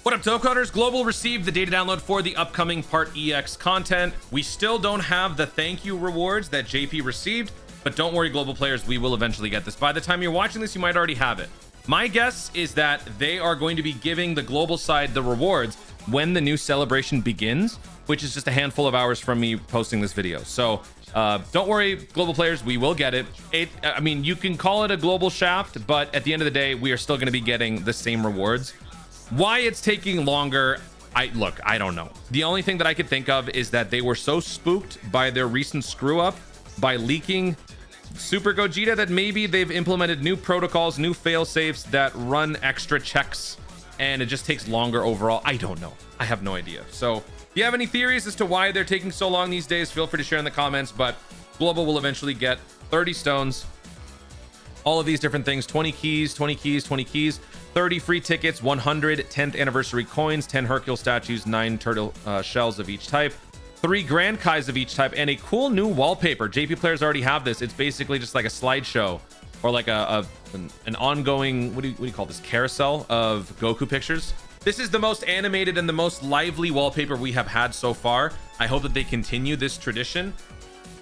What up, Dokkaners? Global received the data download for the upcoming Part EX content. We still don't have the thank you rewards that JP received, but don't worry, global players, we will eventually get this. By the time you're watching this, you might already have it. My guess is that they are going to be giving the global side the rewards when the new celebration begins, which is just a handful of hours from me posting this video. So don't worry, global players, we will get it. I mean, you can call it a global shaft, but at the end of the day, we are still going to be getting the same rewards. Why it's taking longer, I don't know. The only thing that I could think of is that they were so spooked by their recent screw up by leaking Super Gogeta that maybe they've implemented new protocols, new fail safes that run extra checks, and it just takes longer overall. I don't know. I have no idea. So if you have any theories as to why they're taking so long these days, feel free to share in the comments. But global will eventually get 30 stones, all of these different things, 20 keys, 20 keys, 20 keys, 30 free tickets, 100 10th anniversary coins, 10 Hercule statues, 9 turtle shells of each type, 3 Grand Kais of each type, and a cool new wallpaper. JP players already have this. It's basically just like a slideshow or like an ongoing, what do you call this, carousel of Goku pictures. This is the most animated and the most lively wallpaper we have had so far. I hope that they continue this tradition.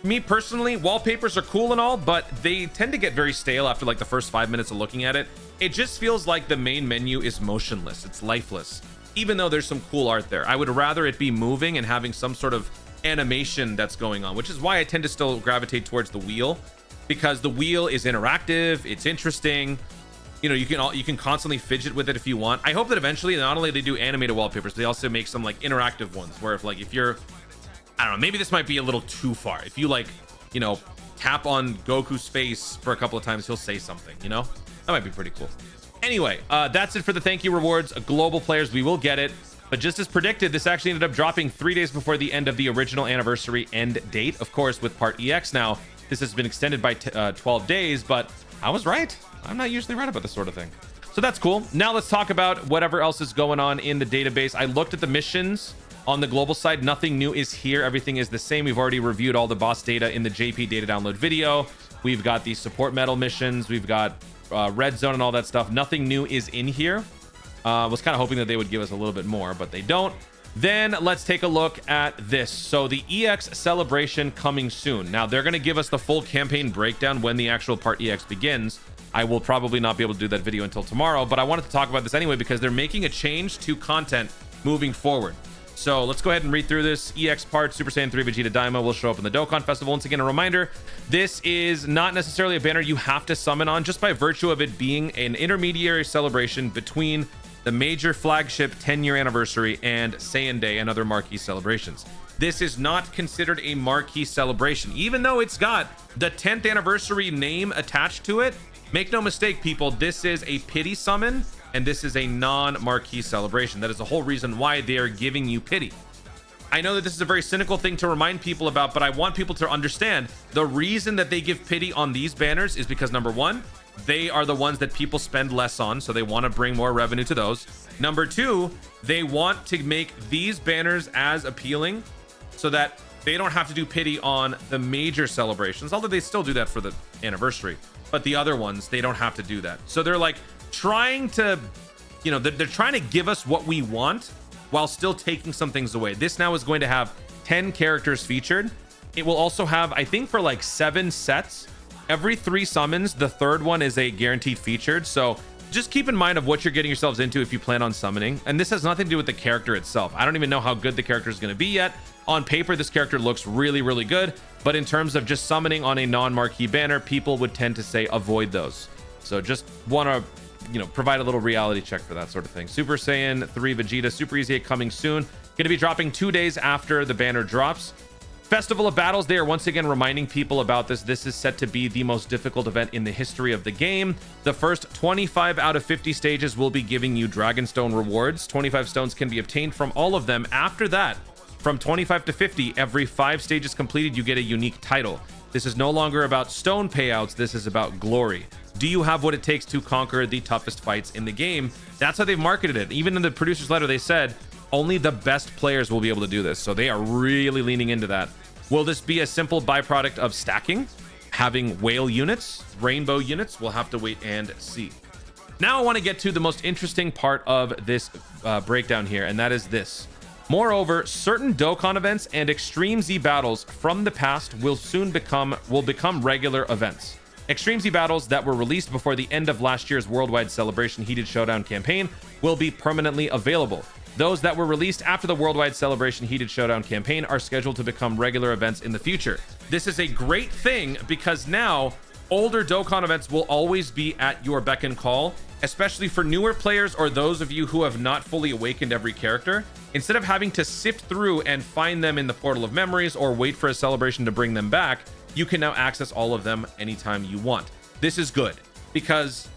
Me personally, wallpapers are cool and all, but they tend to get very stale after like the first 5 minutes of looking at it. It just feels like the main menu is motionless. It's lifeless, even though there's some cool art there. I would rather it be moving and having some sort of animation that's going on, which is why I tend to still gravitate towards the wheel, because the wheel is interactive, it's interesting. You know, you can constantly fidget with it if you want. I hope that eventually not only they do animated wallpapers, they also make some like interactive ones where if you're, I don't know, maybe this might be a little too far. If you like, you know, tap on Goku's face for a couple of times, he'll say something, you know? That might be pretty cool. Anyway, that's it for the thank you rewards. Global players, we will get it. But just as predicted, this actually ended up dropping 3 days before the end of the original anniversary end date. Of course, with Part EX now, this has been extended by 12 days, but I was right. I'm not usually right about this sort of thing. So that's cool. Now let's talk about whatever else is going on in the database. I looked at the missions on the global side. Nothing new is here. Everything is the same. We've already reviewed all the boss data in the JP data download video. We've got the support medal missions. We've got red zone and all that stuff. Nothing new is in here. Was kind of hoping that they would give us a little bit more, but they don't. Then let's take a look at this. So the EX celebration coming soon. Now they're going to give us the full campaign breakdown when the actual Part EX begins. I will probably not be able to do that video until tomorrow, but I wanted to talk about this anyway because they're making a change to content moving forward. So let's go ahead and read through this. EX part, Super Saiyan 3 Vegeta Daima will show up in the Dokkan Festival. Once again, a reminder, this is not necessarily a banner you have to summon on, just by virtue of it being an intermediary celebration between the major flagship 10-year anniversary and Saiyan Day and other marquee celebrations. This is not considered a marquee celebration, even though it's got the 10th anniversary name attached to it. Make no mistake, people, this is a pity summon, and this is a non-marquee celebration. That is the whole reason why they are giving you pity. I know that this is a very cynical thing to remind people about, but I want people to understand the reason that they give pity on these banners is because, number one, they are the ones that people spend less on, so they want to bring more revenue to those. Number two, they want to make these banners as appealing so that they don't have to do pity on the major celebrations, although they still do that for the anniversary. But the other ones, they don't have to do that. So they're like trying to, you know, they're trying to give us what we want while still taking some things away. This now is going to have 10 characters featured. It will also have, I think, for like 7 sets. Every 3 summons, the third one is a guaranteed featured. So just keep in mind of what you're getting yourselves into if you plan on summoning. And this has nothing to do with the character itself. I don't even know how good the character is going to be yet. On paper, this character looks really, really good. But in terms of just summoning on a non-marquee banner, people would tend to say avoid those. So just want to, you know, provide a little reality check for that sort of thing. Super Saiyan 3 Vegeta, Super Easy 8 coming soon. Going to be dropping 2 days after the banner drops. Festival of Battles, they are once again reminding people about this. This is set to be the most difficult event in the history of the game. The first 25 out of 50 stages will be giving you Dragonstone rewards. 25 stones can be obtained from all of them. After that, from 25 to 50, every 5 stages completed, you get a unique title. This is no longer about stone payouts. This is about glory. Do you have what it takes to conquer the toughest fights in the game? That's how they've marketed it. Even in the producer's letter, they said only the best players will be able to do this. So they are really leaning into that. Will this be a simple byproduct of stacking? Having whale units, rainbow units? We'll have to wait and see. Now I want to get to the most interesting part of this breakdown here, and that is this. Moreover, certain Dokkan events and Extreme Z battles from the past will soon become regular events. Extreme Z battles that were released before the end of last year's Worldwide Celebration Heated Showdown campaign will be permanently available. Those that were released after the Worldwide Celebration Heated Showdown campaign are scheduled to become regular events in the future. This is a great thing because now older Dokkan events will always be at your beck and call, especially for newer players or those of you who have not fully awakened every character. Instead of having to sift through and find them in the Portal of Memories or wait for a celebration to bring them back, you can now access all of them anytime you want. This is good because,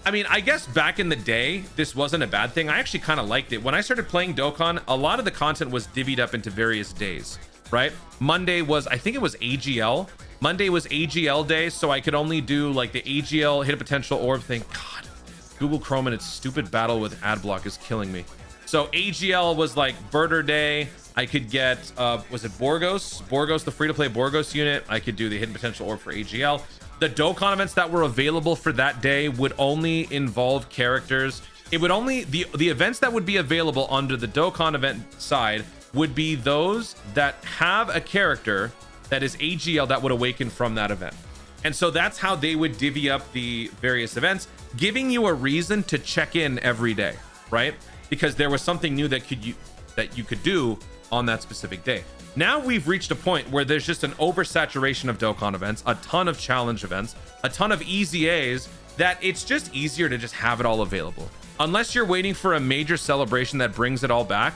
I mean, I guess back in the day, this wasn't a bad thing. I actually kind of liked it. When I started playing Dokkan, a lot of the content was divvied up into various days, right? Monday was, I think it was AGL. Monday was AGL day, so I could only do like the AGL hit a potential orb thing. God, Google Chrome and its stupid battle with ad block is killing me. So AGL was like Birder Day. I could get, was it Borgos? Borgos, the free-to-play Borgos unit. I could do the hidden potential orb for AGL. The Dokkan events that were available for that day would only involve characters. It would only, the events that would be available under the Dokkan event side would be those that have a character that is AGL that would awaken from that event. And so that's how they would divvy up the various events, giving you a reason to check in every day, right? Because there was something new that you could do on that specific day. Now we've reached a point where there's just an oversaturation of Dokkan events, a ton of challenge events, a ton of EZAs, that it's just easier to just have it all available. Unless you're waiting for a major celebration that brings it all back,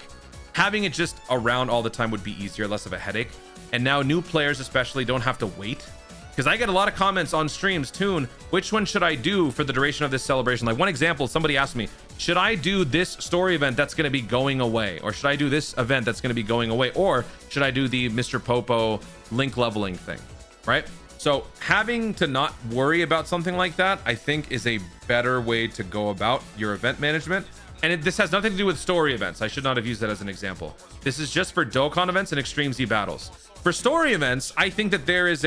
having it just around all the time would be easier, less of a headache. And now new players especially don't have to wait. Because I get a lot of comments on streams, Toon, which one should I do for the duration of this celebration? Like one example, somebody asked me, should I do this story event that's going to be going away? Or should I do this event that's going to be going away? Or should I do the Mr. Popo link leveling thing, right? So having to not worry about something like that, I think is a better way to go about your event management. And this has nothing to do with story events. I should not have used that as an example. This is just for Dokkan events and Extreme Z battles. For story events, I think that there is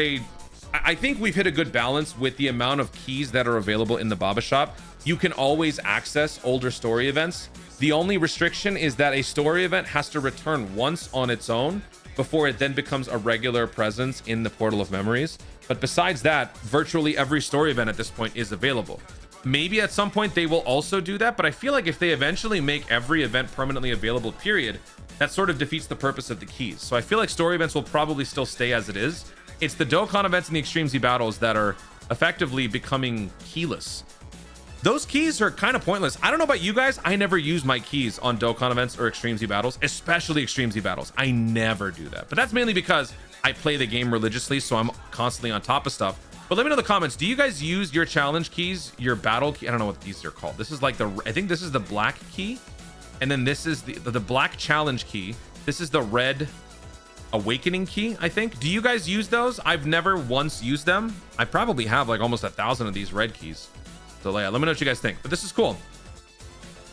I think we've hit a good balance with the amount of keys that are available in the Baba shop. You can always access older story events. The only restriction is that a story event has to return once on its own before it then becomes a regular presence in the Portal of Memories. But besides that, virtually every story event at this point is available. Maybe at some point they will also do that, but I feel like if they eventually make every event permanently available, period, that sort of defeats the purpose of the keys. So I feel like story events will probably still stay as it is. It's the Dokkan events and the Extreme Z battles that are effectively becoming keyless. Those keys are kind of pointless. I don't know about you guys. I never use my keys on Dokkan events or Extreme Z battles, especially Extreme Z battles. I never do that. But that's mainly because I play the game religiously, so I'm constantly on top of stuff. But let me know in the comments, do you guys use your challenge keys, your battle key? I don't know what these are called. This is like I think this is the black key. And then this is the black challenge key. This is the red awakening key, I think. Do you guys use those? I've never once used them. I probably have like almost 1,000 of these red keys. So yeah, let me know what you guys think. But this is cool.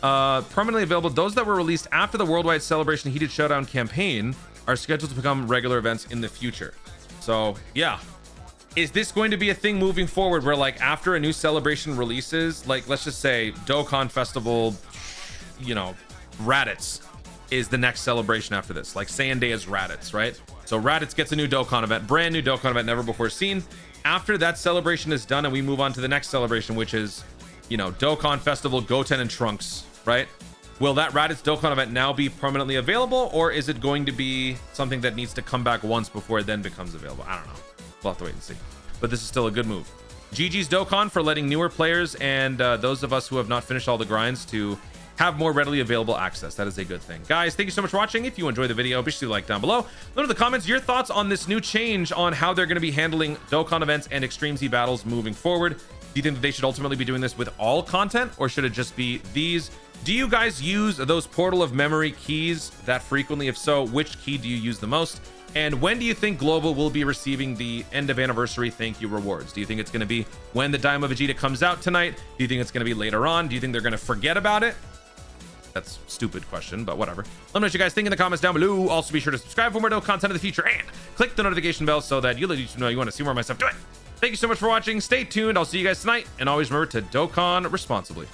Permanently available. Those that were released after the Worldwide Celebration Heated Showdown campaign are scheduled to become regular events in the future. So yeah, is this going to be a thing moving forward where like after a new celebration releases, like let's just say Dokkan Festival, you know, Raditz is the next celebration after this, like Saiyan Day is Raditz, right? So Raditz gets a new Dokkan event, brand new Dokkan event, never before seen. After that celebration is done and we move on to the next celebration, which is, you know, Dokkan Festival, Goten and Trunks, right? Will that Raditz Dokkan event now be permanently available, or is it going to be something that needs to come back once before it then becomes available? I don't know. We'll have to wait and see. But this is still a good move. GG's Dokkan for letting newer players and those of us who have not finished all the grinds to have more readily available access. That is a good thing. Guys, thank you so much for watching. If you enjoyed the video, be sure to like down below. Let me know in the comments your thoughts on this new change on how they're going to be handling Dokkan events and Extreme Z battles moving forward. Do you think that they should ultimately be doing this with all content, or should it just be these? Do you guys use those Portal of Memory keys that frequently? If so, which key do you use the most? And when do you think Global will be receiving the end of anniversary thank you rewards? Do you think it's going to be when the Dime of Vegeta comes out tonight? Do you think it's going to be later on? Do you think they're going to forget about it? That's a stupid question, but whatever. Let me know what you guys think in the comments down below. Also, be sure to subscribe for more dope content in the future and click the notification bell so that you know you want to see more of my stuff. Do it. Thank you so much for watching. Stay tuned. I'll see you guys tonight. And always remember to Dokkan responsibly.